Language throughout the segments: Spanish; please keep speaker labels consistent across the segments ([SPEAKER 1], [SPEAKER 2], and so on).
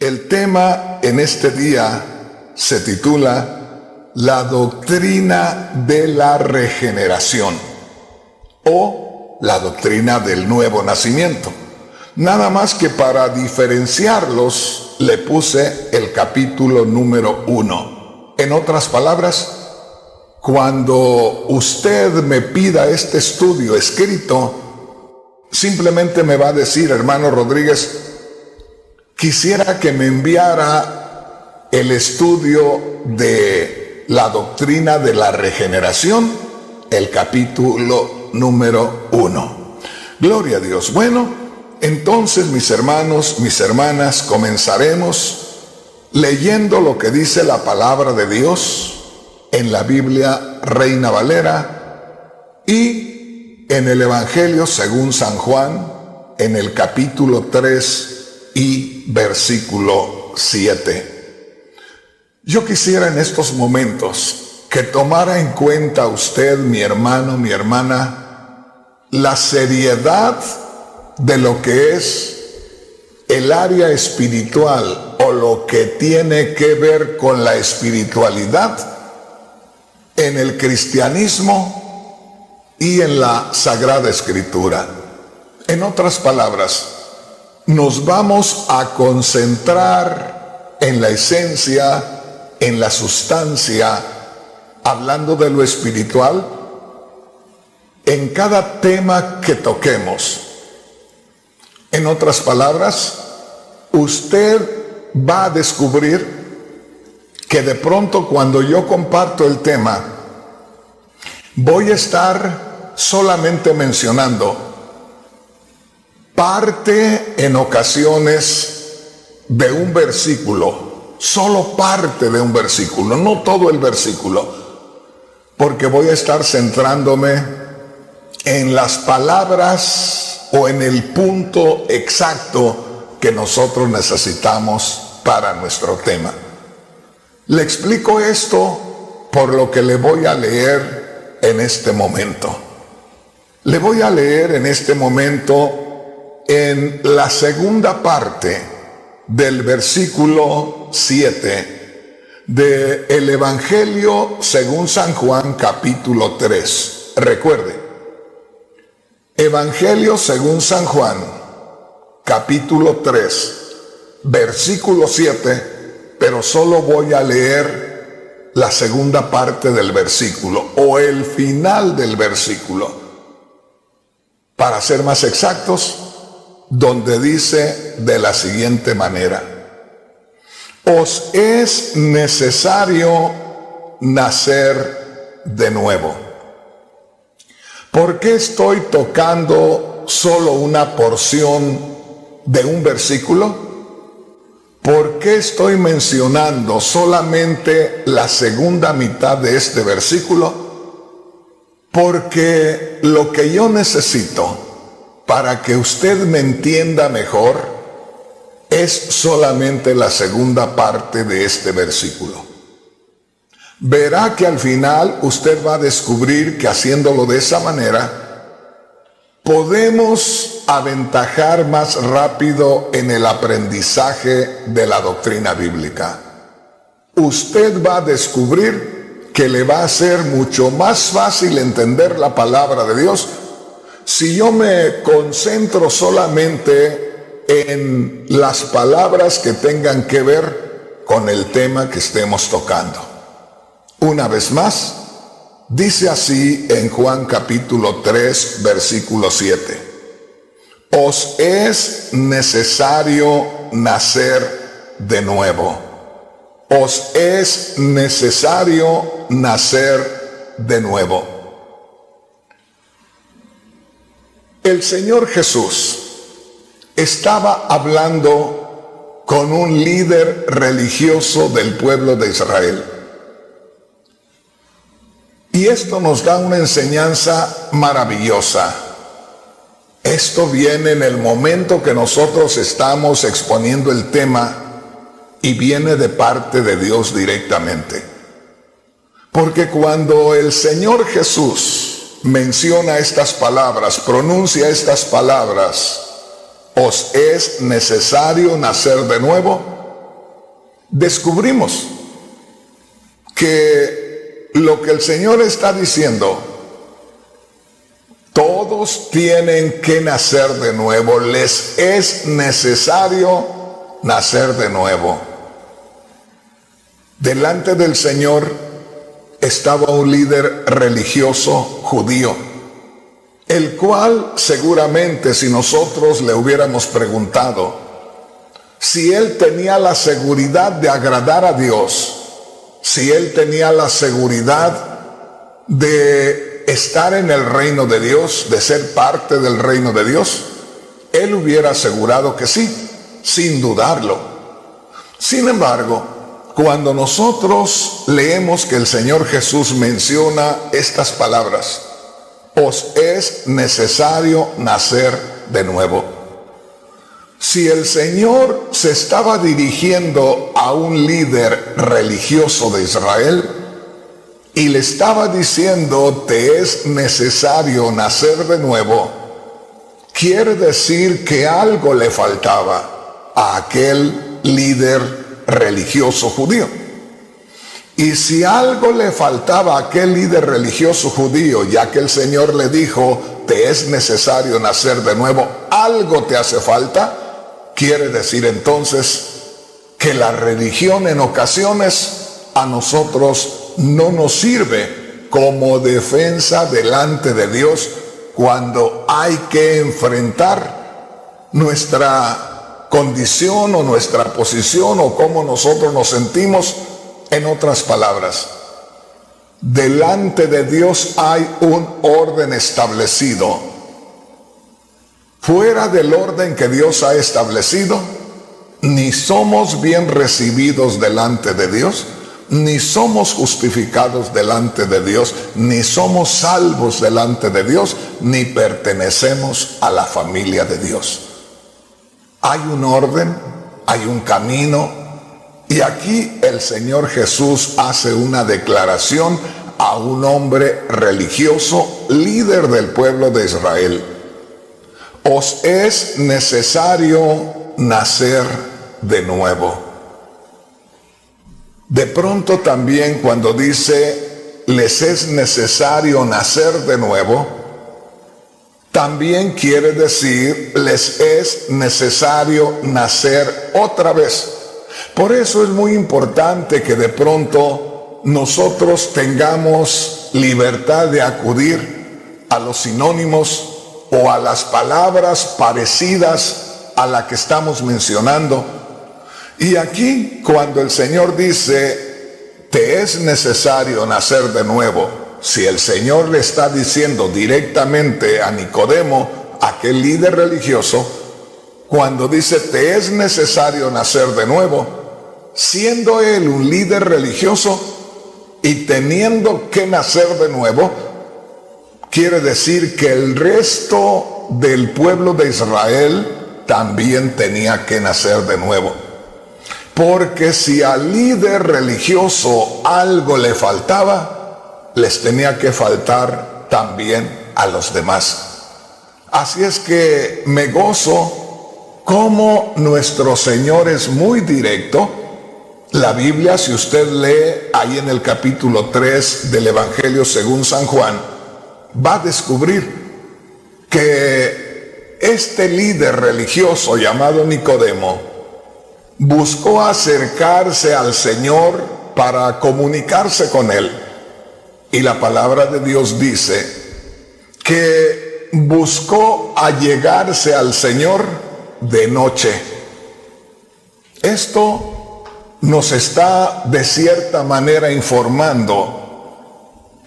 [SPEAKER 1] El tema en este día se titula La doctrina de la regeneración o la doctrina del nuevo nacimiento. Nada más que para diferenciarlos le puse el capítulo número 1. En otras palabras, cuando usted me pida este estudio escrito, simplemente me va a decir, hermano Rodríguez, quisiera que me enviara el estudio de la doctrina de la regeneración, el capítulo número 1. Gloria a Dios. Bueno, entonces mis hermanos, mis hermanas, comenzaremos leyendo lo que dice la palabra de Dios en la Biblia Reina Valera y en el Evangelio según San Juan, en el capítulo 3 y versículo 7. Yo quisiera en estos momentos que tomara en cuenta usted, mi hermano, mi hermana, la seriedad de lo que es el área espiritual o lo que tiene que ver con la espiritualidad en el cristianismo y en la Sagrada Escritura. En otras palabras, nos vamos a concentrar en la esencia, en la sustancia, hablando de lo espiritual, en cada tema que toquemos. En otras palabras, usted va a descubrir que de pronto cuando yo comparto el tema, voy a estar solamente mencionando parte en ocasiones de un versículo, solo parte de un versículo, no todo el versículo, porque voy a estar centrándome en las palabras o en el punto exacto que nosotros necesitamos para nuestro tema. Le explico esto por lo que le voy a leer en este momento. Le voy a leer en este momento en la segunda parte del versículo 7 del Evangelio según San Juan capítulo 3. Recuerde, Evangelio según San Juan capítulo 3, versículo 7, pero solo voy a leer la segunda parte del versículo o el final del versículo. Para ser más exactos, donde dice de la siguiente manera: os es necesario nacer de nuevo. ¿Por qué estoy tocando solo una porción de un versículo? ¿Por qué estoy mencionando solamente la segunda mitad de este versículo? Porque lo que yo necesito para que usted me entienda mejor es solamente la segunda parte de este versículo. Verá que al final usted va a descubrir que haciéndolo de esa manera podemos aventajar más rápido en el aprendizaje de la doctrina bíblica. Usted va a descubrir que le va a ser mucho más fácil entender la palabra de Dios si yo me concentro solamente en las palabras que tengan que ver con el tema que estemos tocando. Una vez más, dice así en Juan capítulo 3, versículo 7. Os es necesario nacer de nuevo. Os es necesario nacer de nuevo. El Señor Jesús estaba hablando con un líder religioso del pueblo de Israel. Y esto nos da una enseñanza maravillosa. Esto viene en el momento que nosotros estamos exponiendo el tema y viene de parte de Dios directamente. Porque cuando el Señor Jesús menciona estas palabras, pronuncia estas palabras, os es necesario nacer de nuevo, descubrimos que lo que el Señor está diciendo, todos tienen que nacer de nuevo, les es necesario nacer de nuevo. Delante del Señor estaba un líder religioso judío, el cual seguramente, si nosotros le hubiéramos preguntado si él tenía la seguridad de agradar a Dios, si él tenía la seguridad de estar en el reino de Dios, de ser parte del reino de Dios, él hubiera asegurado que sí, sin dudarlo. Sin embargo, cuando nosotros leemos que el Señor Jesús menciona estas palabras, os es necesario nacer de nuevo. Si el Señor se estaba dirigiendo a un líder religioso de Israel y le estaba diciendo, te es necesario nacer de nuevo, quiere decir que algo le faltaba a aquel líder religioso judío. Y si algo le faltaba a aquel líder religioso judío, ya que el Señor le dijo, te es necesario nacer de nuevo, algo te hace falta, quiere decir entonces que la religión en ocasiones a nosotros no nos sirve como defensa delante de Dios cuando hay que enfrentar nuestra condición o nuestra posición o cómo nosotros nos sentimos. En otras palabras, delante de Dios hay un orden establecido. Fuera del orden que Dios ha establecido, ni somos bien recibidos delante de Dios, ni somos justificados delante de Dios, ni somos salvos delante de Dios, ni pertenecemos a la familia de Dios. Hay un orden, hay un camino. Y aquí el Señor Jesús hace una declaración a un hombre religioso, líder del pueblo de Israel. Os es necesario nacer de nuevo. De pronto también cuando dice, les es necesario nacer de nuevo, también quiere decir, les es necesario nacer otra vez. Por eso es muy importante que de pronto nosotros tengamos libertad de acudir a los sinónimos o a las palabras parecidas a la que estamos mencionando. Y aquí cuando el Señor dice, te es necesario nacer de nuevo, si el Señor le está diciendo directamente a Nicodemo, aquel líder religioso, cuando dice, te es necesario nacer de nuevo, siendo él un líder religioso y teniendo que nacer de nuevo, quiere decir que el resto del pueblo de Israel también tenía que nacer de nuevo. Porque si al líder religioso algo le faltaba, les tenía que faltar también a los demás. Así es que me gozo como nuestro Señor es muy directo. La Biblia, si usted lee ahí en el capítulo 3 del Evangelio según San Juan, va a descubrir que este líder religioso llamado Nicodemo buscó acercarse al Señor para comunicarse con él. Y la palabra de Dios dice que buscó allegarse al Señor de noche. Esto nos está de cierta manera informando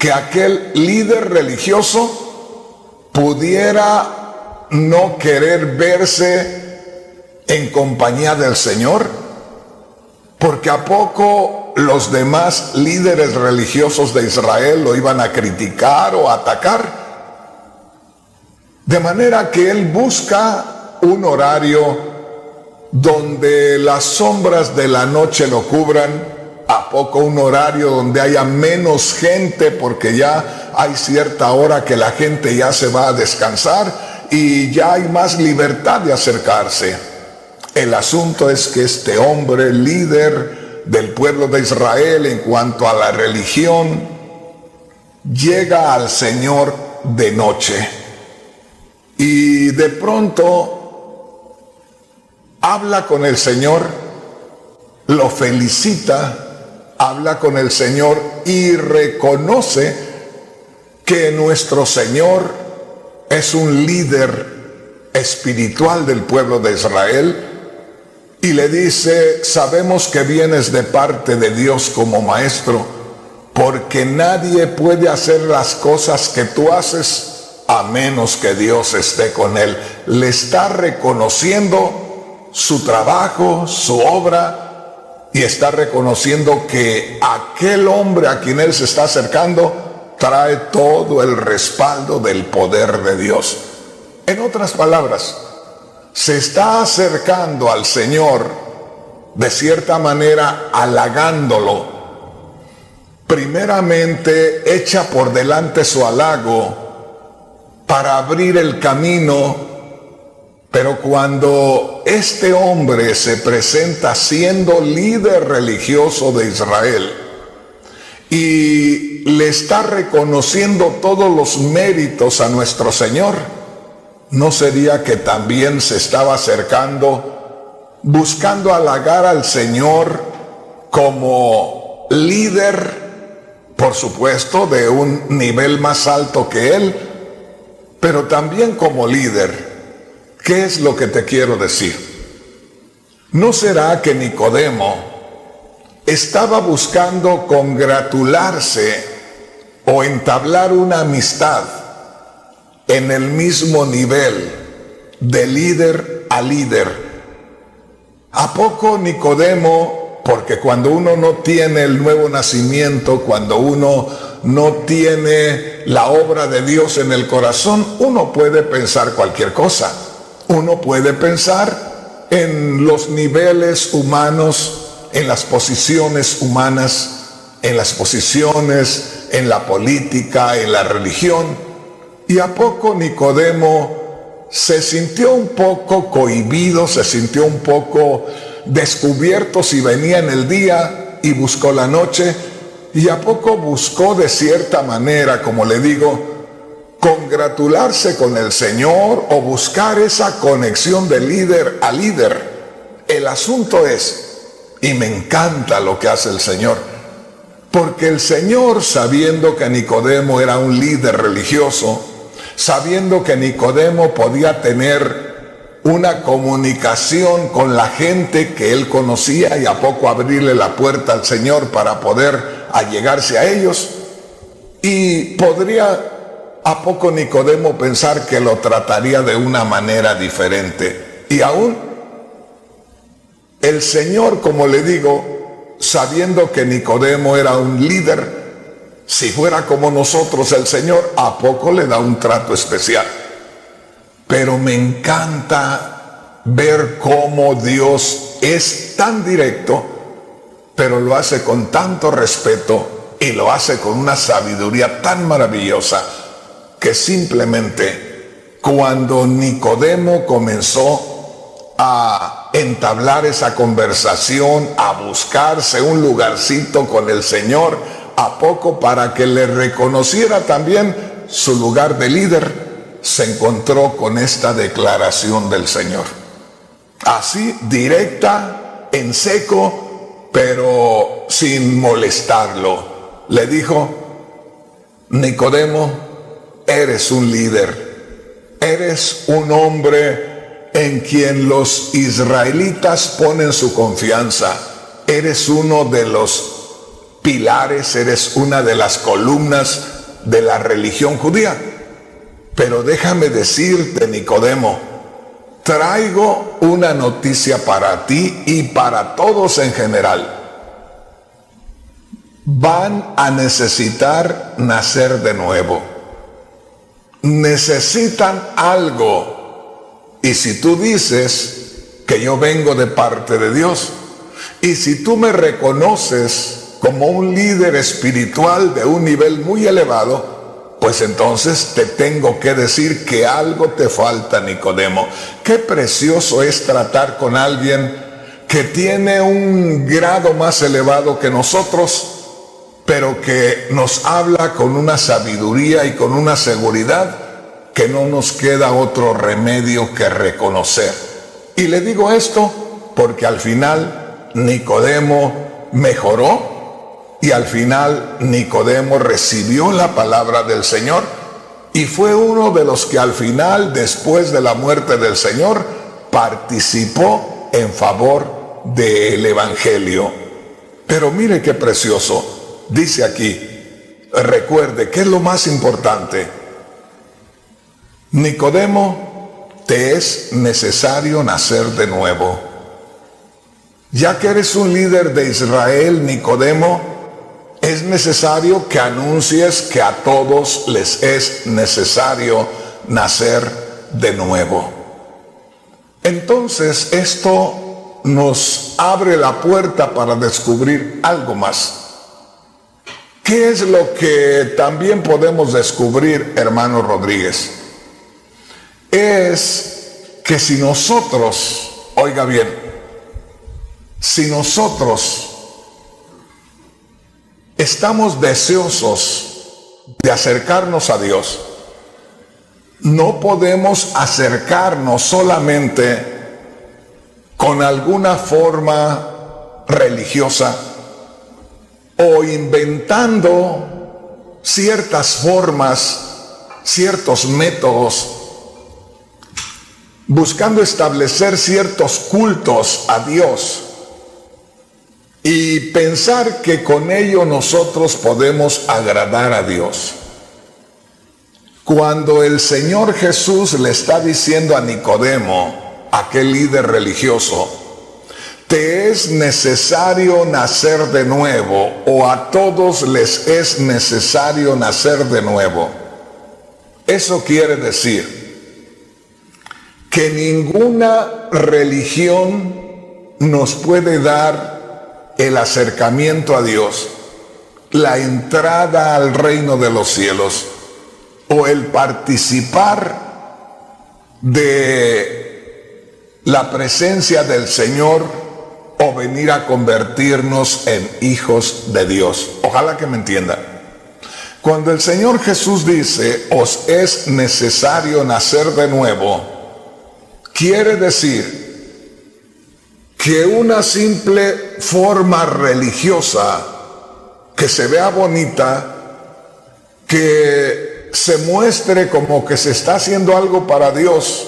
[SPEAKER 1] que aquel líder religioso pudiera no querer verse en compañía del Señor, porque a poco los demás líderes religiosos de Israel lo iban a criticar o a atacar. De manera que él busca un horario donde las sombras de la noche lo cubran, a poco un horario donde haya menos gente, porque ya hay cierta hora que la gente ya se va a descansar y ya hay más libertad de acercarse. El asunto es que este hombre líder del pueblo de Israel en cuanto a la religión, llega al Señor de noche y de pronto habla con el Señor, lo felicita, habla con el Señor y reconoce que nuestro Señor es un líder espiritual del pueblo de Israel y le dice: sabemos que vienes de parte de Dios como maestro, porque nadie puede hacer las cosas que tú haces a menos que Dios esté con él. Le está reconociendo su trabajo, su obra, y está reconociendo que aquel hombre a quien él se está acercando trae todo el respaldo del poder de Dios. En otras palabras, se está acercando al Señor de cierta manera halagándolo. Primeramente echa por delante su halago para abrir el camino, pero cuando este hombre se presenta siendo líder religioso de Israel y le está reconociendo todos los méritos a nuestro Señor, ¿no sería que también se estaba acercando buscando halagar al Señor como líder, por supuesto, de un nivel más alto que él, pero también como líder? ¿Qué es lo que te quiero decir? ¿No será que Nicodemo estaba buscando congratularse o entablar una amistad en el mismo nivel de líder a líder? ¿A poco Nicodemo, porque cuando uno no tiene el nuevo nacimiento, cuando uno no tiene la obra de Dios en el corazón, uno puede pensar cualquier cosa? Uno puede pensar en los niveles humanos, en las posiciones humanas, en las posiciones en la política, en la religión. ¿Y a poco Nicodemo se sintió un poco cohibido, se sintió un poco descubierto si venía en el día y buscó la noche? ¿Y a poco buscó de cierta manera, como le digo, congratularse con el Señor o buscar esa conexión de líder a líder? El asunto es, y me encanta lo que hace el Señor, porque el Señor, sabiendo que Nicodemo era un líder religioso, sabiendo que Nicodemo podía tener una comunicación con la gente que él conocía y a poco abrirle la puerta al Señor para poder allegarse a ellos, y podría a poco Nicodemo pensar que lo trataría de una manera diferente. Y aún el Señor, como le digo, sabiendo que Nicodemo era un líder, si fuera como nosotros, el Señor a poco le da un trato especial. Pero me encanta ver cómo Dios es tan directo, pero lo hace con tanto respeto y lo hace con una sabiduría tan maravillosa, que simplemente cuando Nicodemo comenzó a entablar esa conversación, a buscarse un lugarcito con el Señor, a poco para que le reconociera también su lugar de líder, se encontró con esta declaración del Señor. Así, directa, en seco, pero sin molestarlo. Le dijo: Nicodemo, eres un líder, eres un hombre en quien los israelitas ponen su confianza, eres uno de los pilares, eres una de las columnas de la religión judía. Pero déjame decirte, Nicodemo, traigo una noticia para ti y para todos en general. Van a necesitar nacer de nuevo. Necesitan algo. Y si tú dices que yo vengo de parte de Dios, y si tú me reconoces como un líder espiritual de un nivel muy elevado, pues entonces te tengo que decir que algo te falta, Nicodemo. Qué precioso es tratar con alguien que tiene un grado más elevado que nosotros, pero que nos habla con una sabiduría y con una seguridad que no nos queda otro remedio que reconocer. Y le digo esto porque al final Nicodemo mejoró y al final Nicodemo recibió la palabra del Señor y fue uno de los que al final, después de la muerte del Señor, participó en favor del Evangelio. Pero mire qué precioso, dice aquí, recuerde, ¿qué es lo más importante? Nicodemo, te es necesario nacer de nuevo. Ya que eres un líder de Israel, Nicodemo, es necesario que anuncies que a todos les es necesario nacer de nuevo. Entonces, esto nos abre la puerta para descubrir algo más. ¿Qué es lo que también podemos descubrir, hermano Rodríguez? Es que si nosotros, oiga bien, si nosotros estamos deseosos de acercarnos a Dios, no podemos acercarnos solamente con alguna forma religiosa o inventando ciertas formas, ciertos métodos, buscando establecer ciertos cultos a Dios y pensar que con ello nosotros podemos agradar a Dios. Cuando el Señor Jesús le está diciendo a Nicodemo, aquel líder religioso, te es necesario nacer de nuevo, o a todos les es necesario nacer de nuevo, eso quiere decir que ninguna religión nos puede dar el acercamiento a Dios, la entrada al reino de los cielos, o el participar de la presencia del Señor, o venir a convertirnos en hijos de Dios. Ojalá que me entiendan. Cuando el Señor Jesús dice, os es necesario nacer de nuevo, quiere decir que una simple forma religiosa que se vea bonita, que se muestre como que se está haciendo algo para Dios,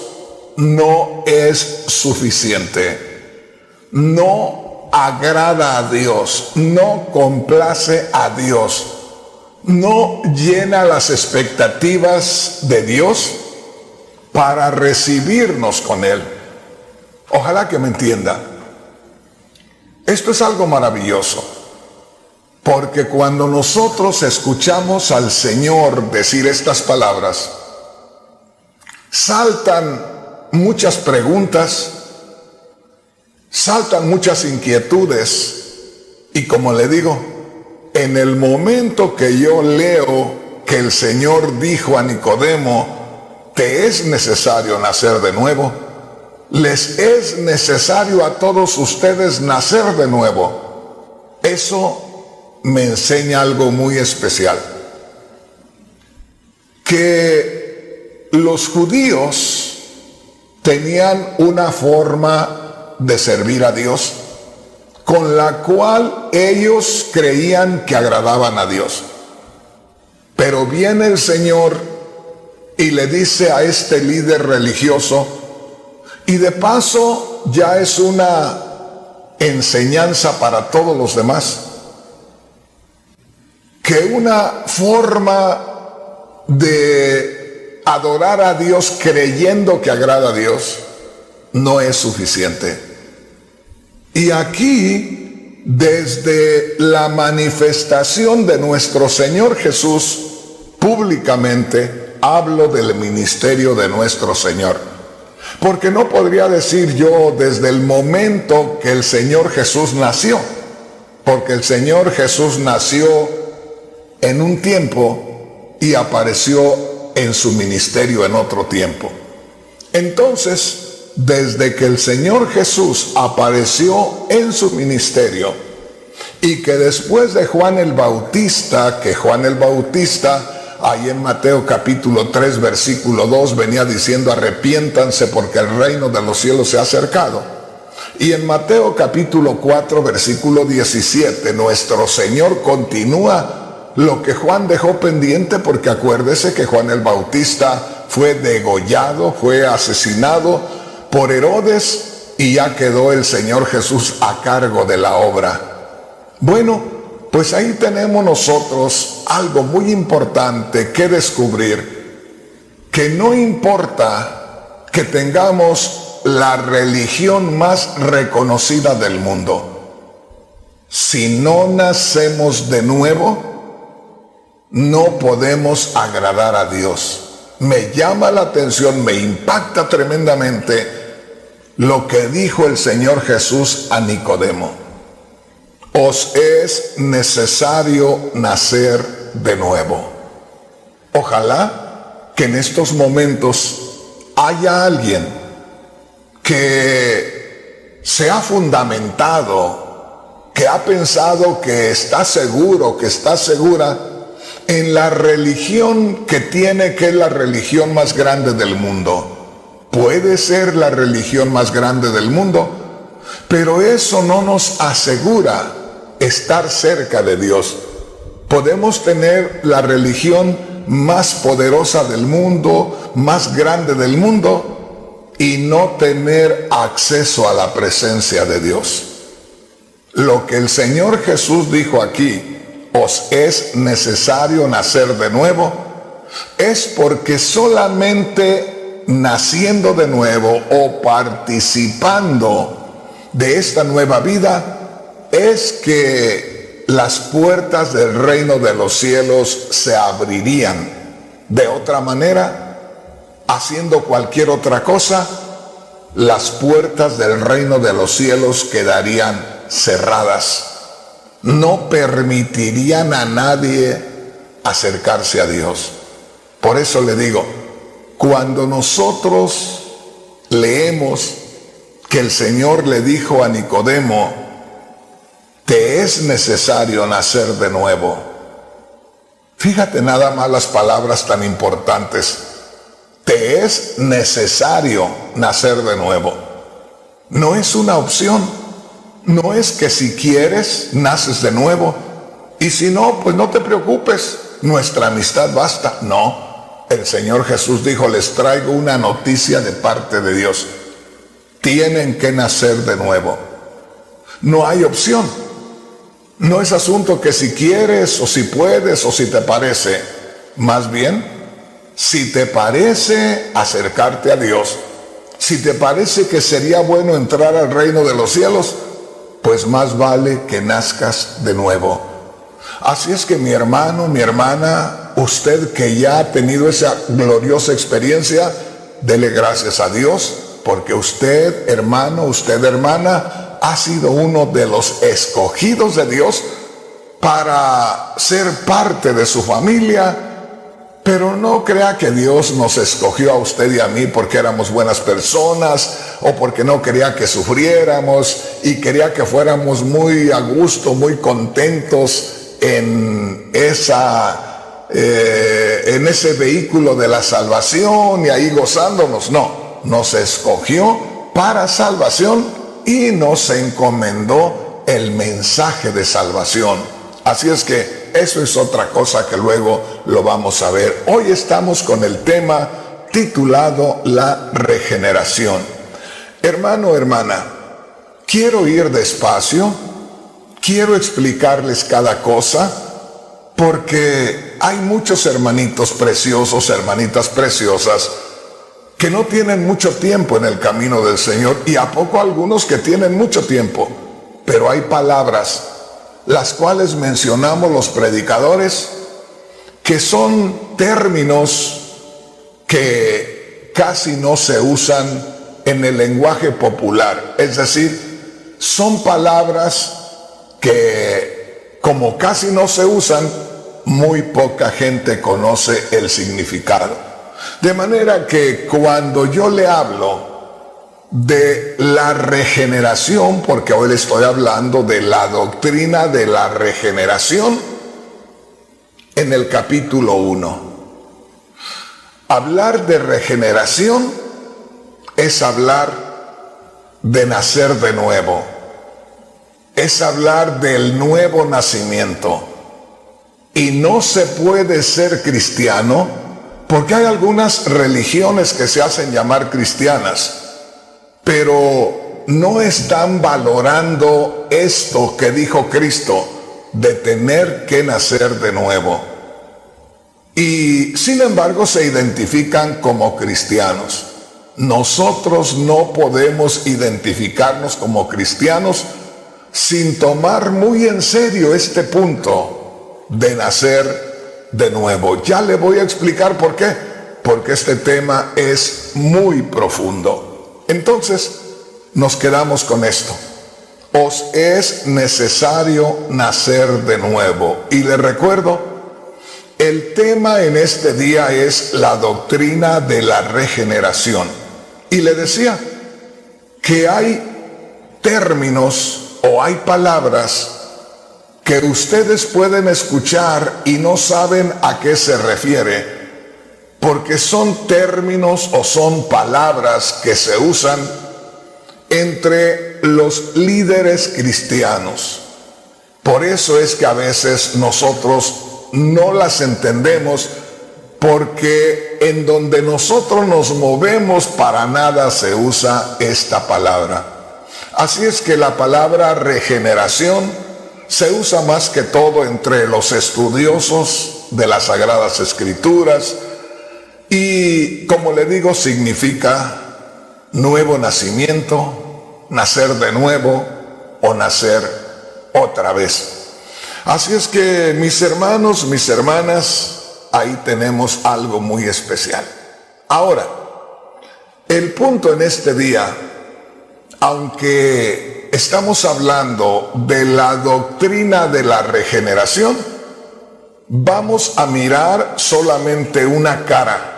[SPEAKER 1] no es suficiente. No agrada a Dios, no complace a Dios, no llena las expectativas de Dios para recibirnos con Él. Ojalá que me entienda. Esto es algo maravilloso, porque cuando nosotros escuchamos al Señor decir estas palabras, saltan muchas preguntas, saltan muchas inquietudes, y como le digo, en el momento que yo leo que el Señor dijo a Nicodemo, te es necesario nacer de nuevo, les es necesario a todos ustedes nacer de nuevo. Eso me enseña algo muy especial. Que los judíos tenían una forma de servir a Dios con la cual ellos creían que agradaban a Dios. Pero viene el Señor y le dice a este líder religioso, y de paso ya es una enseñanza para todos los demás, que una forma de adorar a Dios creyendo que agrada a Dios no es suficiente. Y aquí, desde la manifestación de nuestro Señor Jesús públicamente, hablo del ministerio de nuestro Señor. Porque no podría decir yo desde el momento que el Señor Jesús nació, porque el Señor Jesús nació en un tiempo y apareció en su ministerio en otro tiempo. Entonces, desde que el Señor Jesús apareció en su ministerio y que después de Juan el Bautista, ahí en Mateo capítulo 3 versículo 2 venía diciendo: arrepiéntanse porque el reino de los cielos se ha acercado. Y en Mateo capítulo 4 versículo 17 nuestro Señor continúa lo que Juan dejó pendiente, porque acuérdese que Juan el Bautista fue degollado, fue asesinado por Herodes, y ya quedó el Señor Jesús a cargo de la obra. Bueno, pues ahí tenemos nosotros algo muy importante que descubrir, que no importa que tengamos la religión más reconocida del mundo, si no nacemos de nuevo, no podemos agradar a Dios. Me llama la atención, me impacta tremendamente lo que dijo el Señor Jesús a Nicodemo: os es necesario nacer de nuevo. Ojalá que en estos momentos haya alguien que se ha fundamentado, que ha pensado, que está seguro, que está segura en la religión que tiene, que es la religión más grande del mundo. Puede ser la religión más grande del mundo, pero eso no nos asegura estar cerca de Dios. Podemos tener la religión más poderosa del mundo, más grande del mundo, y no tener acceso a la presencia de Dios. Lo que el Señor Jesús dijo aquí: os es necesario nacer de nuevo, es porque solamente naciendo de nuevo o participando de esta nueva vida es que las puertas del reino de los cielos se abrirían. De otra manera, haciendo cualquier otra cosa, las puertas del reino de los cielos quedarían cerradas. No permitirían a nadie acercarse a Dios. Por eso le digo, cuando nosotros leemos que el Señor le dijo a Nicodemo: te es necesario nacer de nuevo. Fíjate nada más las palabras tan importantes. Te es necesario nacer de nuevo. No es una opción. No es que si quieres, naces de nuevo, y si no, pues no te preocupes, nuestra amistad basta. No, el Señor Jesús dijo: les traigo una noticia de parte de Dios. Tienen que nacer de nuevo. No hay opción. No es asunto que si quieres, o si puedes, o si te parece. Más bien, si te parece acercarte a Dios, si te parece que sería bueno entrar al reino de los cielos, pues más vale que nazcas de nuevo. Así es que mi hermano, mi hermana, usted que ya ha tenido esa gloriosa experiencia, dele gracias a Dios, porque usted, hermano, usted, hermana, ha sido uno de los escogidos de Dios para ser parte de su familia. Pero no crea que Dios nos escogió a usted y a mí porque éramos buenas personas, o porque no quería que sufriéramos y quería que fuéramos muy a gusto, muy contentos en ese vehículo de la salvación y ahí gozándonos. No, nos escogió para salvación y nos encomendó el mensaje de salvación. Así es que eso es otra cosa que luego lo vamos a ver. Hoy estamos con el tema titulado La regeneración. Hermano, hermana, quiero ir despacio, quiero explicarles cada cosa, porque hay muchos hermanitos preciosos, hermanitas preciosas, que no tienen mucho tiempo en el camino del Señor, y a poco algunos que tienen mucho tiempo, pero hay palabras las cuales mencionamos los predicadores, que son términos que casi no se usan en el lenguaje popular. Es decir, son palabras que, como casi no se usan, muy poca gente conoce el significado. De manera que cuando yo le hablo de la regeneración, porque hoy le estoy hablando de la doctrina de la regeneración en el capítulo 1. Hablar de regeneración es hablar de nacer de nuevo, es hablar del nuevo nacimiento. Y no se puede ser cristiano porque hay algunas religiones que se hacen llamar cristianas, pero no están valorando esto que dijo Cristo, de tener que nacer de nuevo. Y sin embargo se identifican como cristianos. Nosotros no podemos identificarnos como cristianos sin tomar muy en serio este punto de nacer de nuevo. Ya le voy a explicar por qué. Porque este tema es muy profundo. Entonces, nos quedamos con esto. Os es necesario nacer de nuevo. Y le recuerdo, el tema en este día es la doctrina de la regeneración. Y le decía que hay términos o hay palabras que ustedes pueden escuchar y no saben a qué se refiere, porque son términos o son palabras que se usan entre los líderes cristianos. Por eso es que a veces nosotros no las entendemos, porque en donde nosotros nos movemos para nada se usa esta palabra. Así es que la palabra regeneración se usa más que todo entre los estudiosos de las Sagradas Escrituras y, como le digo, significa nuevo nacimiento, nacer de nuevo o nacer otra vez. Así es que, mis hermanos, mis hermanas, ahí tenemos algo muy especial. Ahora, el punto en este día, aunque estamos hablando de la doctrina de la regeneración, vamos a mirar solamente una cara.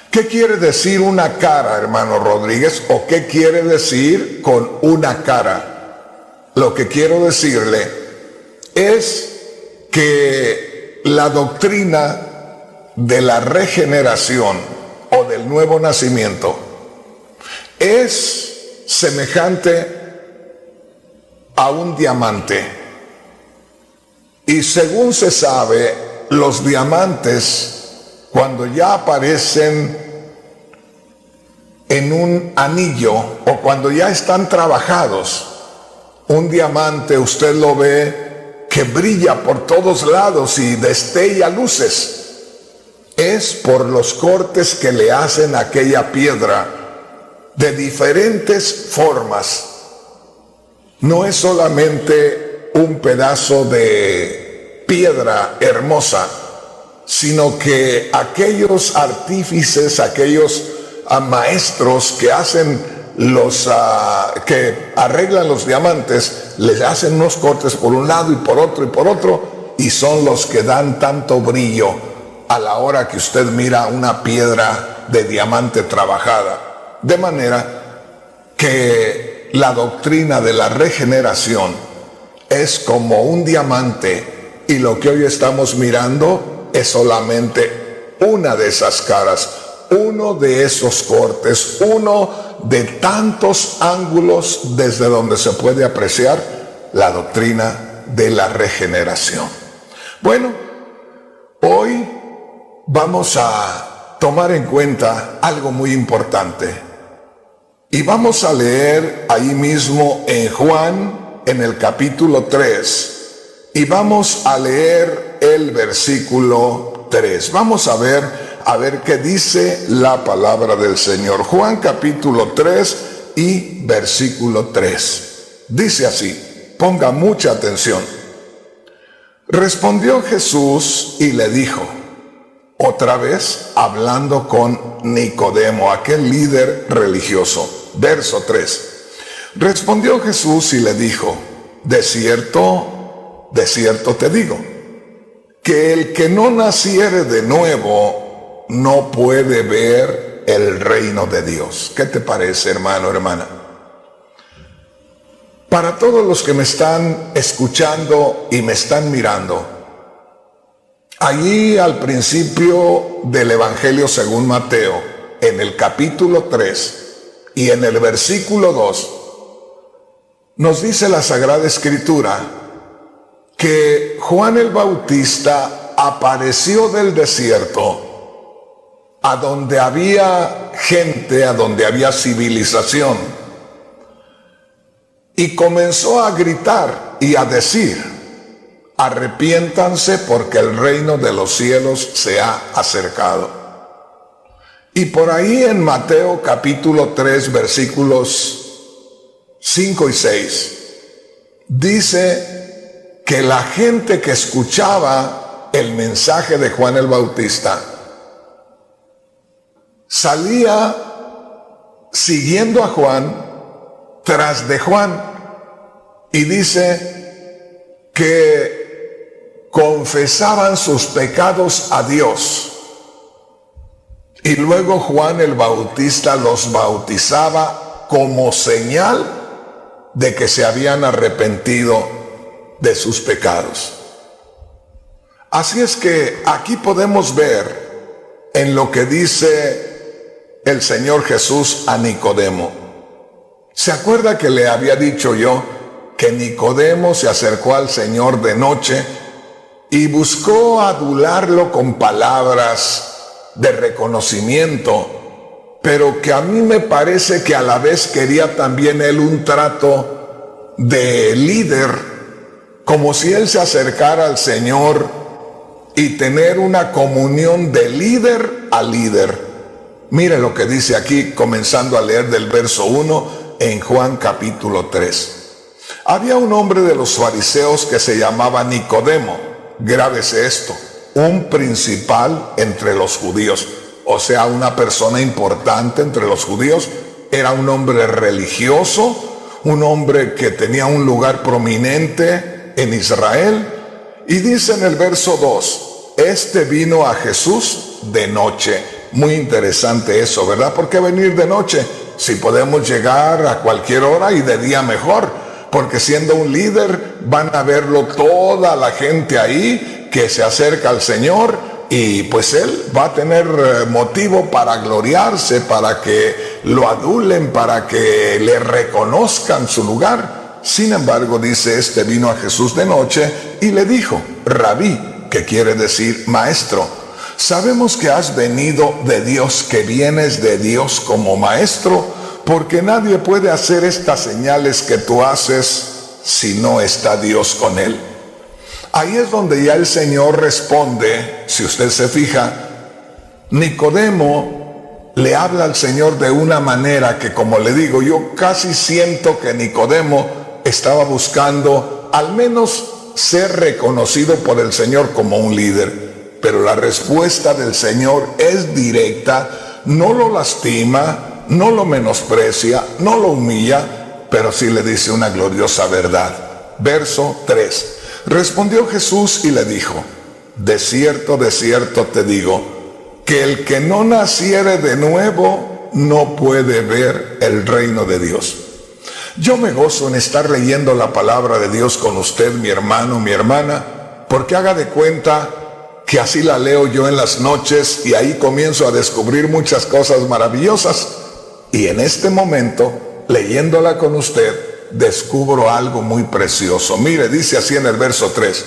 [SPEAKER 1] ¿Qué quiere decir una cara, hermano Rodríguez? ¿O qué quiere decir con una cara? Lo que quiero decirle es que la doctrina de la regeneración o del nuevo nacimiento es semejante a un diamante. Y según se sabe, los diamantes, cuando ya aparecen en un anillo o cuando ya están trabajados, un diamante usted lo ve que brilla por todos lados y destella luces. Es por los cortes que le hacen a aquella piedra de diferentes formas. No es solamente un pedazo de piedra hermosa, sino que aquellos artífices, aquellos maestros que hacen que arreglan los diamantes, les hacen unos cortes por un lado y por otro, y son los que dan tanto brillo a la hora que usted mira una piedra de diamante trabajada. De manera que la doctrina de la regeneración es como un diamante, y lo que hoy estamos mirando es solamente una de esas caras, uno de esos cortes, uno de tantos ángulos desde donde se puede apreciar la doctrina de la regeneración. Bueno, hoy vamos a tomar en cuenta algo muy importante y vamos a leer ahí mismo en Juan, en el capítulo 3, y vamos a leer el versículo 3. Vamos a ver qué dice la palabra del Señor. Juan capítulo 3 y versículo 3. Dice así, ponga mucha atención. Respondió Jesús y le dijo, otra vez hablando con Nicodemo, aquel líder religioso. Verso 3. Respondió Jesús y le dijo, de cierto te digo, que el que no naciere de nuevo no puede ver el reino de Dios. ¿Qué te parece, hermano, hermana? Para todos los que me están escuchando y me están mirando, allí al principio del Evangelio según Mateo, en el capítulo 3 y en el versículo 2, nos dice la Sagrada Escritura que Juan el Bautista apareció del desierto a donde había gente, a donde había civilización, y comenzó a gritar y a decir: arrepiéntanse porque el reino de los cielos se ha acercado. Y por ahí en Mateo capítulo 3 versículos 5 y 6 dice que la gente que escuchaba el mensaje de Juan el Bautista salía siguiendo a Juan, tras de Juan, y dice que confesaban sus pecados a Dios. Y luego Juan el Bautista los bautizaba como señal de que se habían arrepentido de sus pecados. Así es que aquí podemos ver en lo que dice el Señor Jesús a Nicodemo. ¿Se acuerda que le había dicho yo que Nicodemo se acercó al Señor de noche y buscó adularlo con palabras de reconocimiento, pero que a mí me parece que a la vez quería también él un trato de líder, como si él se acercara al Señor y tener una comunión de líder a líder? Mire lo que dice aquí, comenzando a leer del verso 1 en Juan capítulo 3. Había un hombre de los fariseos que se llamaba Nicodemo, grábese esto, un principal entre los judíos, o sea, una persona importante entre los judíos. Era un hombre religioso, un hombre que tenía un lugar prominente en Israel. Y dice en el verso 2, este vino a Jesús de noche. Muy interesante eso, ¿verdad? ¿Por qué venir de noche? Si podemos llegar a cualquier hora y de día mejor, porque siendo un líder van a verlo toda la gente ahí que se acerca al Señor, y pues él va a tener motivo para gloriarse, para que lo adulen, para que le reconozcan su lugar. Sin embargo, dice, este vino a Jesús de noche y le dijo: Rabí, que quiere decir maestro, sabemos que has venido de Dios, que vienes de Dios como maestro, porque nadie puede hacer estas señales que tú haces si no está Dios con él. Ahí es donde ya el Señor responde. Si usted se fija, Nicodemo le habla al Señor de una manera que, como le digo, yo casi siento que Nicodemo estaba buscando al menos ser reconocido por el Señor como un líder. Pero la respuesta del Señor es directa, no lo lastima, no lo menosprecia, no lo humilla, pero sí le dice una gloriosa verdad. Verso 3. Respondió Jesús y le dijo: de cierto te digo, que el que no naciere de nuevo no puede ver el reino de Dios. Yo me gozo en estar leyendo la palabra de Dios con usted, mi hermano, mi hermana, porque haga de cuenta que así la leo yo en las noches y ahí comienzo a descubrir muchas cosas maravillosas. Y en este momento, leyéndola con usted, descubro algo muy precioso. Mire, dice así en el verso 3.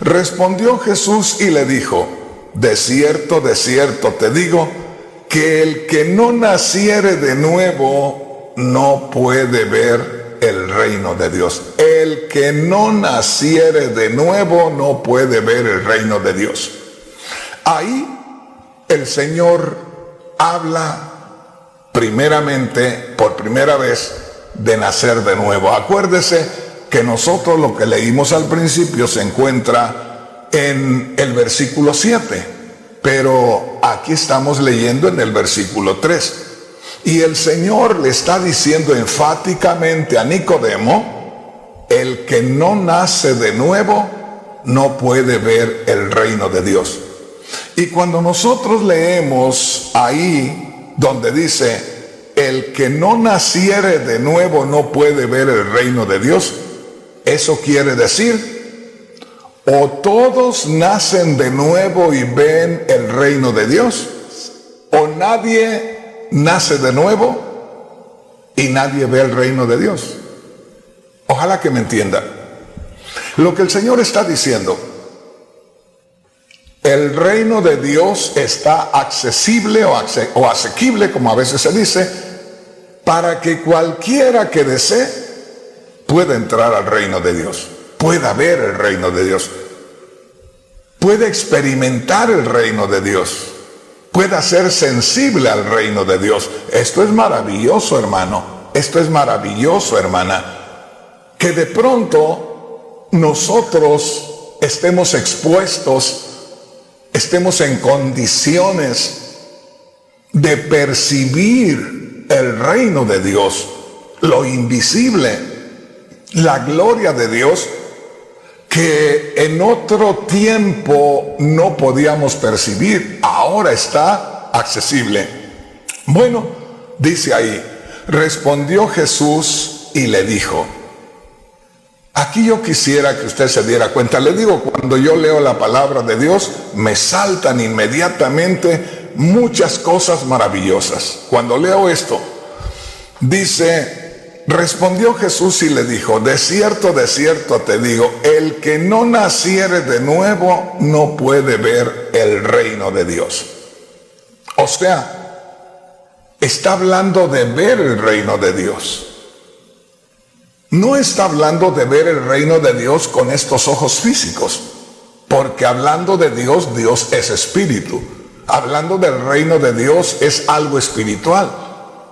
[SPEAKER 1] Respondió Jesús y le dijo: de cierto te digo, que el que no naciere de nuevo no puede ver el reino de Dios. El que no naciere de nuevo no puede ver el reino de Dios. Ahí el Señor habla primeramente, por primera vez, de nacer de nuevo. Acuérdese que nosotros lo que leímos al principio se encuentra en el versículo 7, pero aquí estamos leyendo en el versículo 3. Y el Señor le está diciendo enfáticamente a Nicodemo: el que no nace de nuevo no puede ver el reino de Dios. Y cuando nosotros leemos ahí donde dice, el que no naciere de nuevo no puede ver el reino de Dios, eso quiere decir, o todos nacen de nuevo y ven el reino de Dios, o nadie nace de nuevo y nadie ve el reino de Dios. Ojalá que me entienda. Lo que el Señor está diciendo, el reino de Dios está accesible o asequible, como a veces se dice, para que cualquiera que desee pueda entrar al reino de Dios, pueda ver el reino de Dios, pueda experimentar el reino de Dios, pueda ser sensible al reino de Dios. Esto es maravilloso, hermano. Esto es maravilloso, hermana. Que de pronto nosotros estemos expuestos, estemos en condiciones de percibir el reino de Dios, lo invisible, la gloria de Dios, que en otro tiempo no podíamos percibir, ahora está accesible. Bueno, dice ahí, respondió Jesús y le dijo, aquí yo quisiera que usted se diera cuenta. Le digo, cuando yo leo la palabra de Dios, me saltan inmediatamente muchas cosas maravillosas. Cuando leo esto, dice, respondió Jesús y le dijo, de cierto te digo, el que no naciere de nuevo no puede ver el reino de Dios. O sea, está hablando de ver el reino de Dios. No está hablando de ver el reino de Dios con estos ojos físicos, porque hablando de Dios, Dios es espíritu. Hablando del reino de Dios es algo espiritual,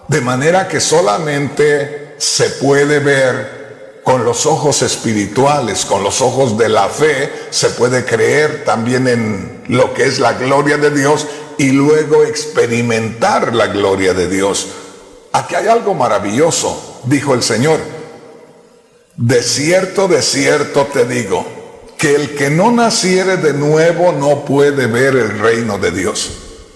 [SPEAKER 1] de manera que solamente se puede ver con los ojos espirituales, con los ojos de la fe. Se puede creer también en lo que es la gloria de Dios y luego experimentar la gloria de Dios. Aquí hay algo maravilloso, dijo el Señor. De cierto te digo, que el que no naciere de nuevo no puede ver el reino de Dios.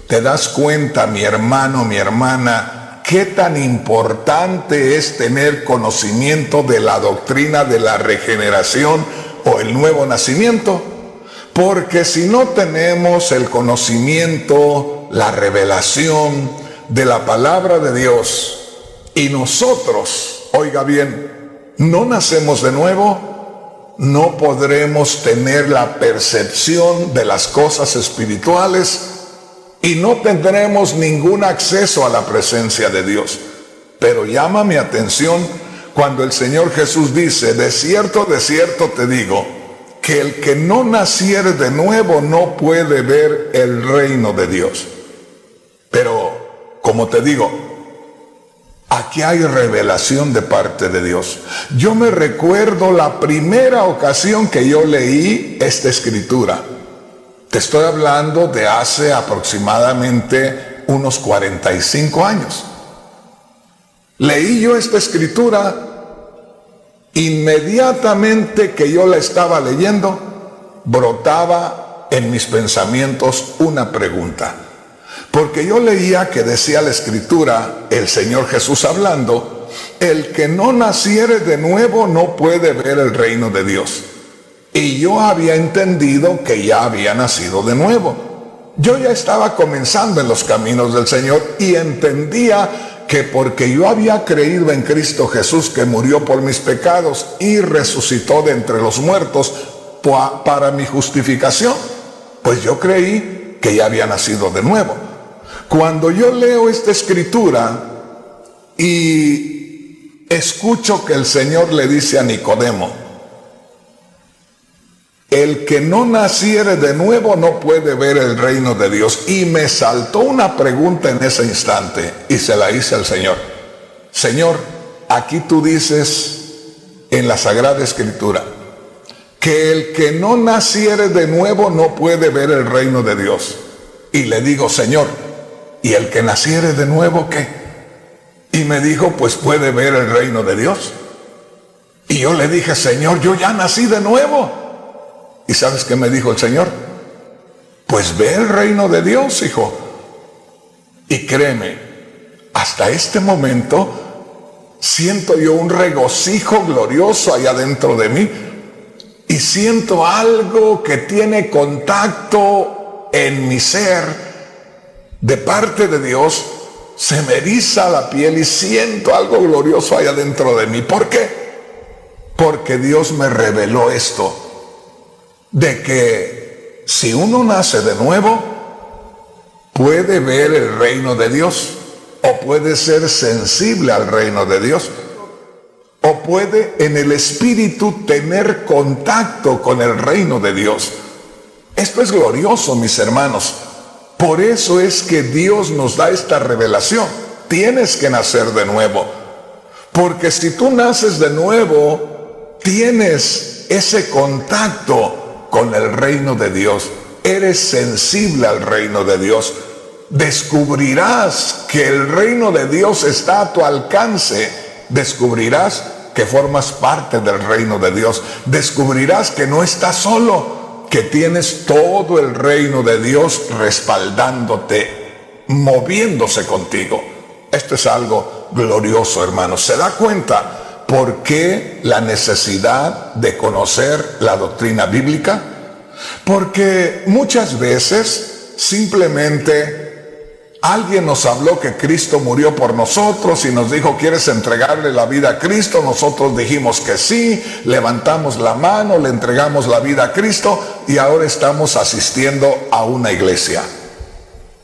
[SPEAKER 1] ¿Te das cuenta, mi hermano, mi hermana, qué tan importante es tener conocimiento de la doctrina de la regeneración o el nuevo nacimiento? Porque si no tenemos el conocimiento, la revelación de la palabra de Dios, y nosotros, oiga bien, no nacemos de nuevo, no podremos tener la percepción de las cosas espirituales y no tendremos ningún acceso a la presencia de Dios. Pero llama mi atención cuando el Señor Jesús dice, de cierto te digo, que el que no naciere de nuevo no puede ver el reino de Dios. Pero, como te digo, aquí hay revelación de parte de Dios. Yo me recuerdo la primera ocasión que yo leí esta escritura. Te estoy hablando de hace aproximadamente unos 45 años. Leí yo esta escritura, inmediatamente que yo la estaba leyendo, brotaba en mis pensamientos una pregunta. Porque yo leía que decía la escritura, el Señor Jesús hablando, el que no naciere de nuevo no puede ver el reino de Dios. Y yo había entendido que ya había nacido de nuevo. Yo ya estaba comenzando en los caminos del Señor y entendía que porque yo había creído en Cristo Jesús, que murió por mis pecados y resucitó de entre los muertos para mi justificación, pues yo creí que ya había nacido de nuevo. Cuando yo leo esta escritura y escucho que el Señor le dice a Nicodemo, el que no naciere de nuevo no puede ver el reino de Dios. Y me saltó una pregunta en ese instante y se la hice al Señor. Señor, aquí tú dices en la Sagrada Escritura que el que no naciere de nuevo no puede ver el reino de Dios. Y le digo, Señor, ¿y el que naciere de nuevo qué? Y me dijo, pues puede ver el reino de Dios. Y yo le dije, Señor, yo ya nací de nuevo. ¿Y sabes qué me dijo el Señor? Pues ve el reino de Dios, hijo. Y créeme, hasta este momento siento yo un regocijo glorioso allá dentro de mí y siento algo que tiene contacto en mi ser de parte de Dios. Se me eriza la piel y siento algo glorioso allá dentro de mí. ¿Por qué? Porque Dios me reveló esto, de que si uno nace de nuevo, puede ver el reino de Dios, o puede ser sensible al reino de Dios, o puede en el espíritu tener contacto con el reino de Dios. Esto es glorioso, mis hermanos. Por eso es que Dios nos da esta revelación. Tienes que nacer de nuevo, porque si tú naces de nuevo, tienes ese contacto con el reino de Dios. Eres sensible al reino de Dios. Descubrirás que el reino de Dios está a tu alcance. Descubrirás que formas parte del reino de Dios. Descubrirás que no estás solo, que tienes todo el reino de Dios respaldándote, moviéndose contigo. Esto es algo glorioso, hermanos. ¿Se da cuenta por qué la necesidad de conocer la doctrina bíblica? Porque muchas veces simplemente alguien nos habló que Cristo murió por nosotros y nos dijo, ¿quieres entregarle la vida a Cristo? Nosotros dijimos que sí, levantamos la mano, le entregamos la vida a Cristo y ahora estamos asistiendo a una iglesia.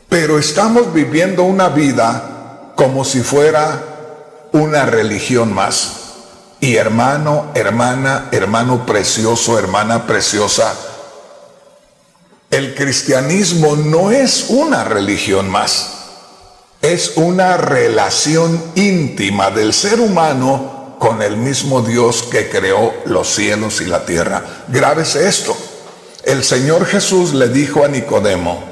[SPEAKER 1] Pero estamos viviendo una vida como si fuera una religión más. Y hermano, hermana, hermano precioso, hermana preciosa, el cristianismo no es una religión más, es una relación íntima del ser humano con el mismo Dios que creó los cielos y la tierra. Grábese esto. El Señor Jesús le dijo a Nicodemo,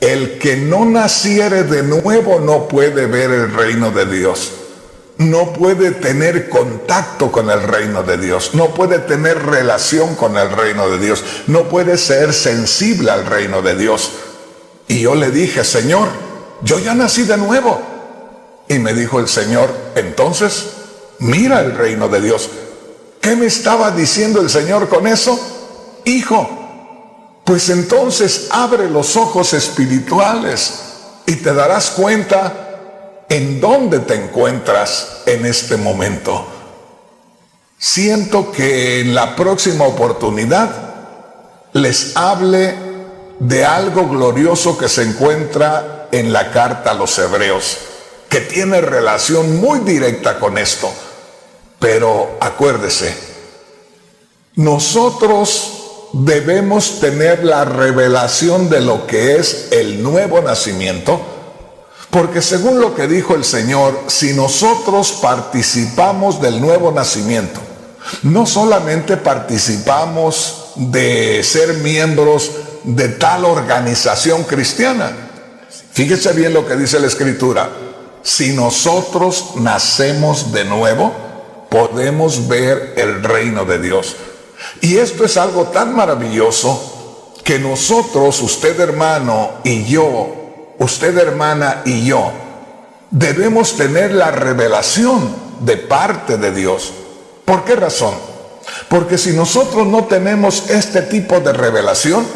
[SPEAKER 1] el que no naciere de nuevo no puede ver el reino de Dios. No puede tener contacto con el reino de Dios, no puede tener relación con el reino de Dios, no puede ser sensible al reino de Dios. Y yo le dije, Señor, yo ya nací de nuevo. Y me dijo el Señor, entonces, mira el reino de Dios. ¿Qué me estaba diciendo el Señor con eso? Hijo, pues entonces abre los ojos espirituales y te darás cuenta ¿en dónde te encuentras en este momento? Siento que en la próxima oportunidad les hable de algo glorioso que se encuentra en la carta a los Hebreos, que tiene relación muy directa con esto. Pero acuérdese, nosotros debemos tener la revelación de lo que es el nuevo nacimiento. Porque según lo que dijo el Señor, si nosotros participamos del nuevo nacimiento, no solamente participamos de ser miembros de tal organización cristiana. Fíjese bien lo que dice la Escritura. Si nosotros nacemos de nuevo, podemos ver el reino de Dios. Y esto es algo tan maravilloso que nosotros, usted hermano y yo, usted hermana y yo, debemos tener la revelación de parte de Dios. ¿Por qué razón? Porque si nosotros no tenemos este tipo de revelación,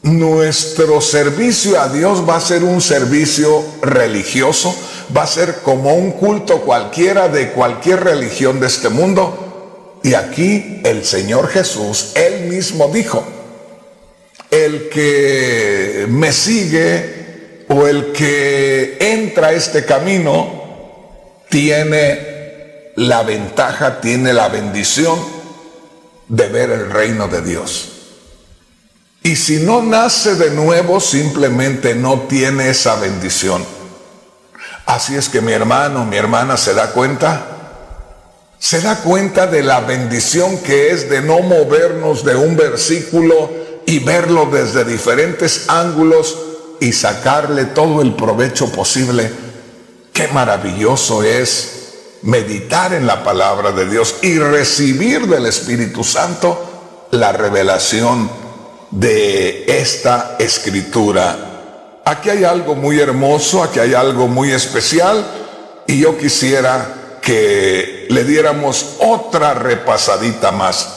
[SPEAKER 1] nuestro servicio a Dios va a ser un servicio religioso, va a ser como un culto cualquiera de cualquier religión de este mundo. Y aquí el Señor Jesús, Él mismo dijo, el que me sigue o el que entra a este camino tiene la ventaja, tiene la bendición de ver el reino de Dios. Y si no nace de nuevo, simplemente no tiene esa bendición. Así es que mi hermano, mi hermana, ¿se da cuenta? ¿Se da cuenta de la bendición que es de no movernos de un versículo y verlo desde diferentes ángulos y sacarle todo el provecho posible? Qué maravilloso es meditar en la palabra de Dios y recibir del Espíritu Santo la revelación de esta Escritura aquí hay algo muy hermoso, aquí hay algo muy especial, y yo quisiera que le diéramos otra repasadita más.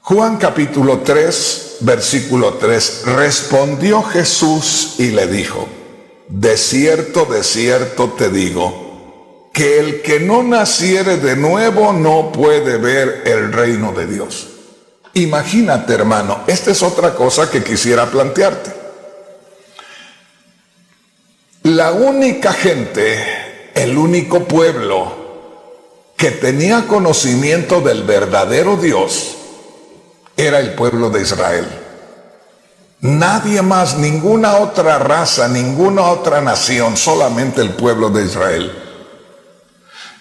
[SPEAKER 1] Juan capítulo 3, versículo 3, respondió Jesús y le dijo, de cierto te digo, que el que no naciere de nuevo no puede ver el reino de Dios. Imagínate, hermano, esta es otra cosa que quisiera plantearte. La única gente, el único pueblo que tenía conocimiento del verdadero Dios era el pueblo de Israel. Nadie más, ninguna otra raza, ninguna otra nación, solamente el pueblo de Israel.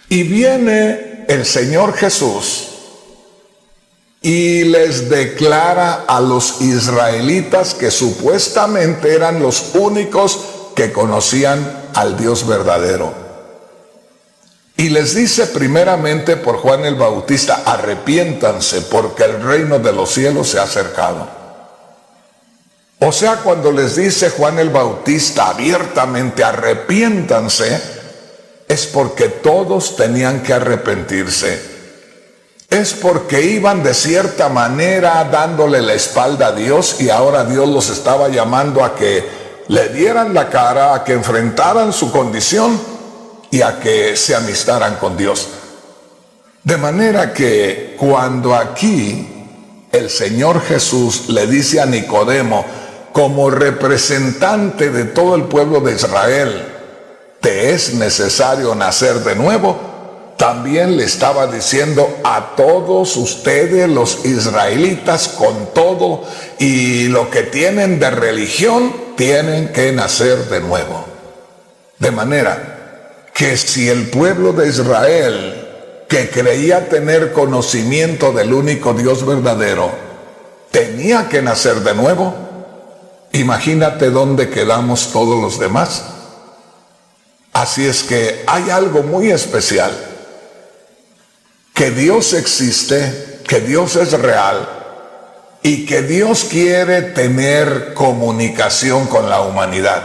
[SPEAKER 1] Y viene el Señor Jesús y les declara a los israelitas que supuestamente eran los únicos que conocían al Dios verdadero. Y les dice primeramente por Juan el Bautista, arrepiéntanse porque el reino de los cielos se ha acercado. O sea, cuando les dice Juan el Bautista abiertamente, arrepiéntanse, es porque todos tenían que arrepentirse. Es porque iban de cierta manera dándole la espalda a Dios y ahora Dios los estaba llamando a que le dieran la cara, a que enfrentaran su condición y a que se amistaran con Dios. De manera que cuando aquí el Señor Jesús le dice a Nicodemo, como representante de todo el pueblo de Israel, te es necesario nacer de nuevo, también le estaba diciendo a todos ustedes los israelitas con todo y lo que tienen de religión, tienen que nacer de nuevo. De manera que si el pueblo de Israel, que creía tener conocimiento del único Dios verdadero, tenía que nacer de nuevo, imagínate dónde quedamos todos los demás. Así es que hay algo muy especial, que Dios existe, que Dios es real y que Dios quiere tener comunicación con la humanidad.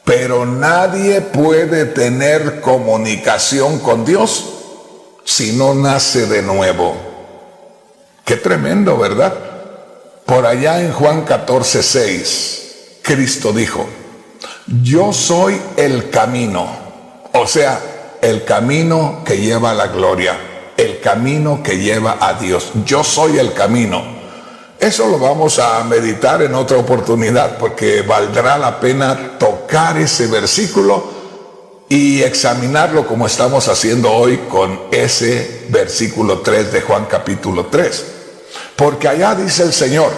[SPEAKER 1] Pero nadie puede tener comunicación con Dios si no nace de nuevo. Qué tremendo, ¿verdad? Por allá en Juan 14:6, Cristo dijo, yo soy el camino, o sea, el camino que lleva a la gloria, el camino que lleva a Dios. Yo soy el camino. Eso lo vamos a meditar en otra oportunidad porque valdrá la pena tocar ese versículo y examinarlo como estamos haciendo hoy con ese versículo 3 de Juan capítulo 3. Porque allá dice el Señor,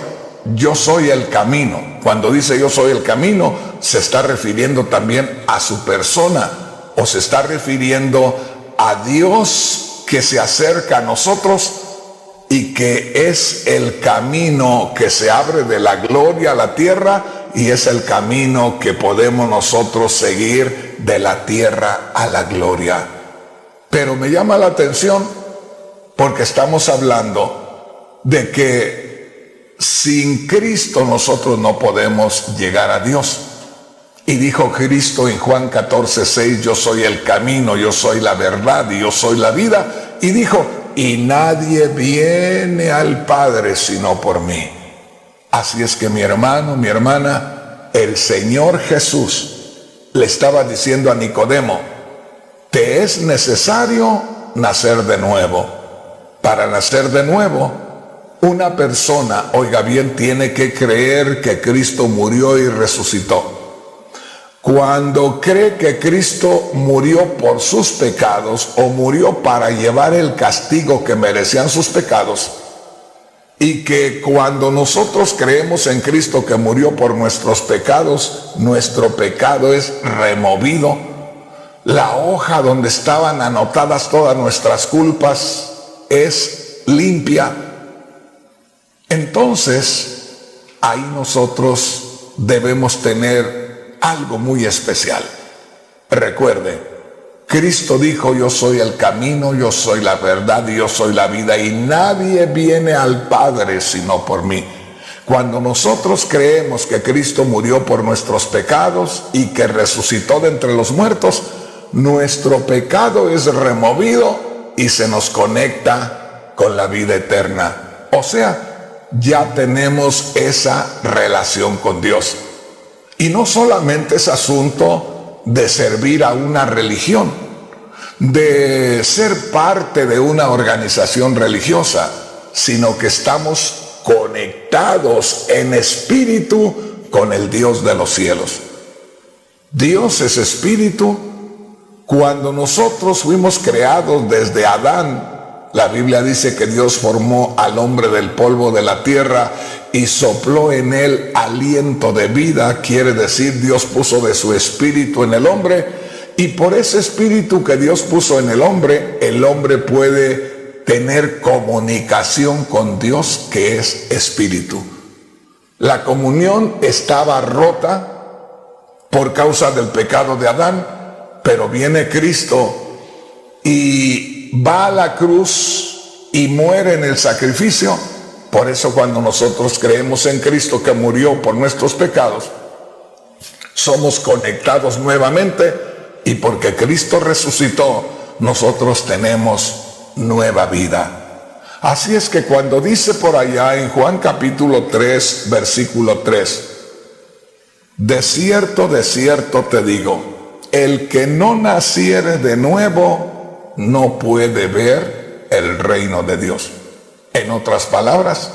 [SPEAKER 1] yo soy el camino. Cuando dice yo soy el camino, se está refiriendo también a su persona o se está refiriendo a Dios que se acerca a nosotros y que es el camino que se abre de la gloria a la tierra y es el camino que podemos nosotros seguir de la tierra a la gloria. Pero me llama la atención porque estamos hablando de que sin Cristo nosotros no podemos llegar a Dios. Y dijo Cristo en Juan 14:6, yo soy el camino, yo soy la verdad y yo soy la vida. Y dijo, y nadie viene al Padre sino por mí. Así es que mi hermano, mi hermana, el Señor Jesús le estaba diciendo a Nicodemo, te es necesario nacer de nuevo. Para nacer de nuevo, una persona, oiga bien, tiene que creer que Cristo murió y resucitó. Cuando cree que Cristo murió por sus pecados o murió para llevar el castigo que merecían sus pecados, y que cuando nosotros creemos en Cristo que murió por nuestros pecados, nuestro pecado es removido, la hoja donde estaban anotadas todas nuestras culpas es limpia, entonces ahí nosotros debemos tener algo muy especial. Recuerde, Cristo dijo, yo soy el camino, yo soy la verdad y yo soy la vida y nadie viene al Padre sino por mí. Cuando nosotros creemos que Cristo murió por nuestros pecados y que resucitó de entre los muertos, nuestro pecado es removido y se nos conecta con la vida eterna. O sea, ya tenemos esa relación con Dios. Y no solamente es asunto de servir a una religión, de ser parte de una organización religiosa, sino que estamos conectados en espíritu con el Dios de los cielos. Dios es espíritu. Cuando nosotros fuimos creados desde Adán, la Biblia dice que Dios formó al hombre del polvo de la tierra y sopló en él aliento de vida. Quiere decir, Dios puso de su espíritu en el hombre, y por ese espíritu que Dios puso en el hombre puede tener comunicación con Dios, que es espíritu. La comunión estaba rota por causa del pecado de Adán, pero viene Cristo y va a la cruz y muere en el sacrificio. Por eso cuando nosotros creemos en Cristo que murió por nuestros pecados, somos conectados nuevamente, y porque Cristo resucitó, nosotros tenemos nueva vida. Así es que cuando dice por allá en Juan capítulo 3, versículo 3, de cierto te digo, el que no naciere de nuevo no puede ver el reino de Dios. En otras palabras,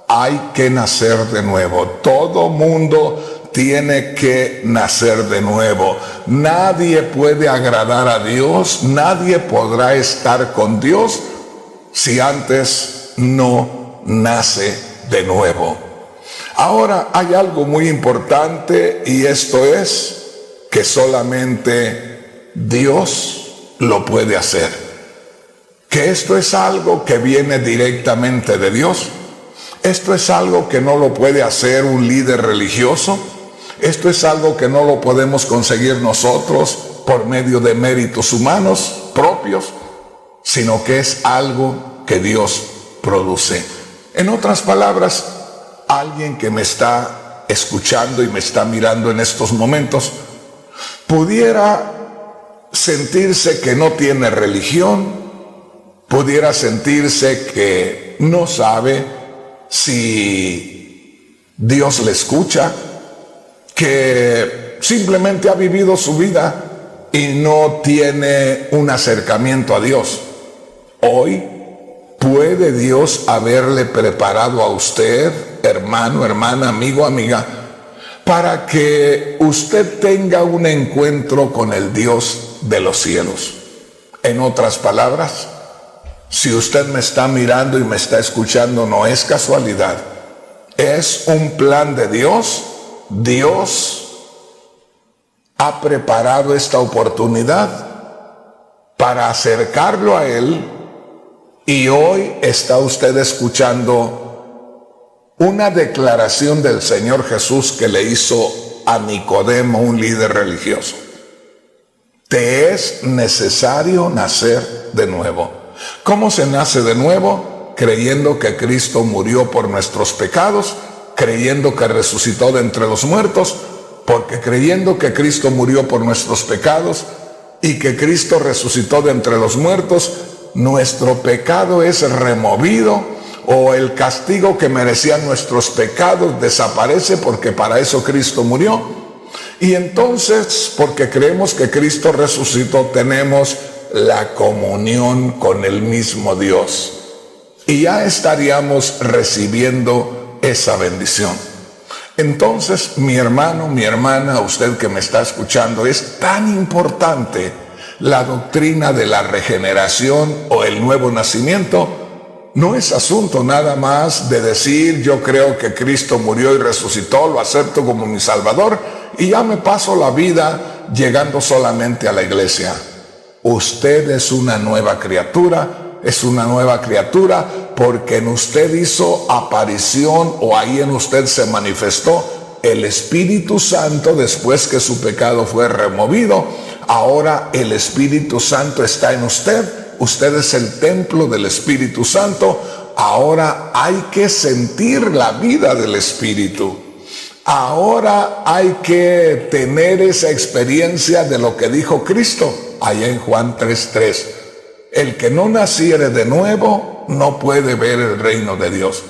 [SPEAKER 1] hay que nacer de nuevo. Todo mundo tiene que nacer de nuevo. Nadie puede agradar a Dios, nadie podrá estar con Dios si antes no nace de nuevo. Ahora hay algo muy importante, y esto es que solamente Dios lo puede hacer. Que esto es algo que viene directamente de Dios. Esto es algo que no lo puede hacer un líder religioso. Esto es algo que no lo podemos conseguir nosotros por medio de méritos humanos propios, sino que es algo que Dios produce. En otras palabras, alguien que me está escuchando y me está mirando en estos momentos, pudiera sentirse que no tiene religión, pudiera sentirse que no sabe si Dios le escucha, que simplemente ha vivido su vida y no tiene un acercamiento a Dios. Hoy puede Dios haberle preparado a usted, hermano, hermana, amigo, amiga, para que usted tenga un encuentro con el Dios de los cielos. En otras palabras, si usted me está mirando y me está escuchando, no es casualidad, es un plan de Dios. Dios ha preparado esta oportunidad para acercarlo a Él, y hoy está usted escuchando una declaración del Señor Jesús que le hizo a Nicodemo, un líder religioso. Te es necesario nacer de nuevo. ¿Cómo se nace de nuevo? Creyendo que Cristo murió por nuestros pecados, creyendo que resucitó de entre los muertos, porque creyendo que Cristo murió por nuestros pecados y que Cristo resucitó de entre los muertos, nuestro pecado es removido, o el castigo que merecían nuestros pecados desaparece, porque para eso Cristo murió. Y entonces, porque creemos que Cristo resucitó, tenemos la comunión con el mismo Dios, y ya estaríamos recibiendo esa bendición. Entonces, mi hermano, mi hermana, usted que me está escuchando, es tan importante la doctrina de la regeneración o el nuevo nacimiento. No es asunto nada más de decir, yo creo que Cristo murió y resucitó, lo acepto como mi Salvador, y ya me paso la vida llegando solamente a la iglesia. Usted es una nueva criatura. Es una nueva criatura porque en usted hizo aparición, o ahí en usted se manifestó el Espíritu Santo después que su pecado fue removido. Ahora el Espíritu Santo está en usted. Usted es el templo del Espíritu Santo. ahora hay que sentir la vida del Espíritu. Ahora hay que tener esa experiencia de lo que dijo Cristo allá en Juan 3:3. El que no naciere de nuevo no puede ver el reino de Dios.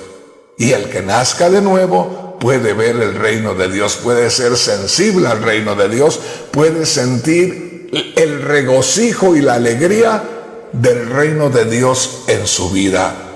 [SPEAKER 1] Y el que nazca de nuevo puede ver el reino de Dios, puede ser sensible al reino de Dios, puede sentir el regocijo y la alegría del reino de Dios en su vida.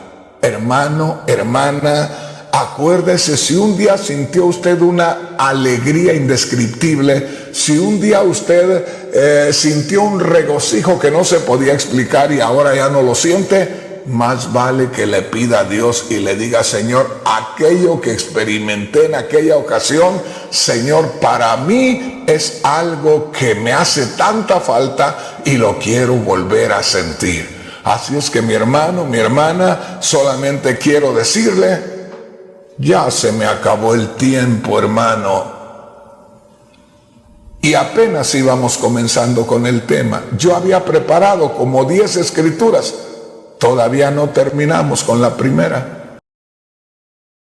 [SPEAKER 1] Hermano, hermana, acuérdese, si un día sintió usted una alegría indescriptible, si un día usted sintió un regocijo que no se podía explicar y ahora ya no lo siente, más vale que le pida a Dios y le diga: Señor, aquello que experimenté en aquella ocasión, Señor, para mí es algo que me hace tanta falta y lo quiero volver a sentir. Así es que mi hermano, mi hermana, solamente quiero decirle: ya se me acabó el tiempo, hermano. Y apenas íbamos comenzando con el tema. Yo había preparado como 10 escrituras. Todavía no terminamos con la primera.